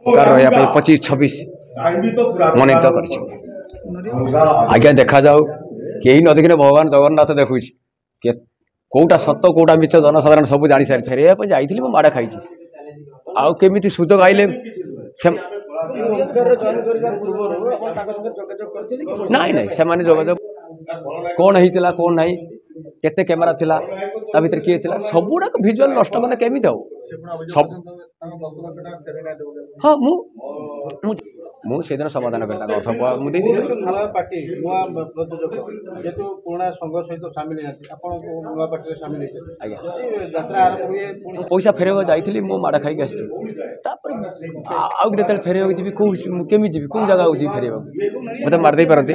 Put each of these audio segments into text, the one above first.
अधिकार रहा 25-26 मनोनीत कर आज्ञा देखा जाऊ कहीं न देखने भगवान जगन्नाथ देखुच कौटा सत कौटा मिछ जनसाधारण सब जानी सारी फेरैया जाइए माड़ खाई आउ केमी सुजोग आइले नाई नाई से जोगाजोग कौन होता कौन ना केते कैमेरा थिला ता भीतर किए थिला सबुड़ाक भिजुआल नष्ट कले केमी जाऊ सब हाँ मु से दिन समाधान करता अर्थ मुझे पैसा फेर जाइली मो माड़ खाई आसती आउ फेर जी केमी जी कौ जगह जी फेर मत मारदे पारती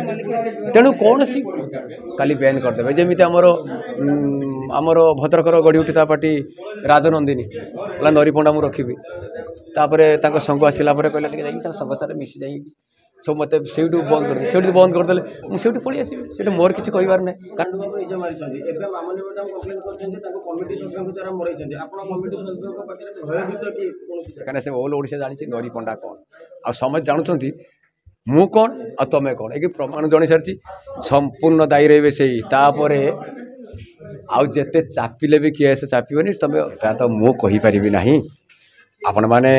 तेणु कौन सी काली बैन करदे जमी आमर भद्रकर गढ़ी उठिता पार्टी राजनंदिनी नरी पंडा मु रखी संघ आसला कहले संघ सारे मिसी जा सब मत से बंद कर से बंद करदे मुझे पलि आसबि मोर किसी कहबार ना से ऑल ओडिशा जानी नरी पंडा कौन आ समझ जानुंट मु कौन आ तमें कौन एक प्रमाण जन सारी संपूर्ण दायी रही से आउ जेते चापिले भी किए से चापिबनी तुम तो मु कहीपर ना आपण मैंने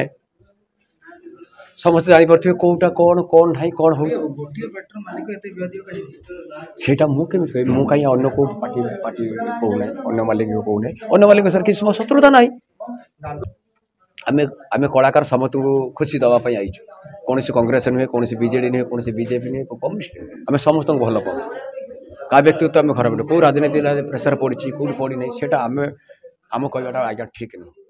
समस्त जापर कौटा कौन कौन ना कौन हो मुझे कह मु कहीं अन्न को पार्टी पार्टी कहूना अन्न मालिक कहूना अन्न मालिक सर किसी शत्रुता ना आम आम कलाकार समस्त को खुशी दवाई आईचु कौन कांग्रेस नुहे कौन बीजेडी नुहे कौन बीजेपी नुहे कम्युनिस्ट आम समस्त को भल पाऊ क्या व्यक्तित्व आम खराब कौ राजनीति प्रेसर पड़ी कौट पड़ी ना आम कहवाटा आज्ञा ठीक नुह।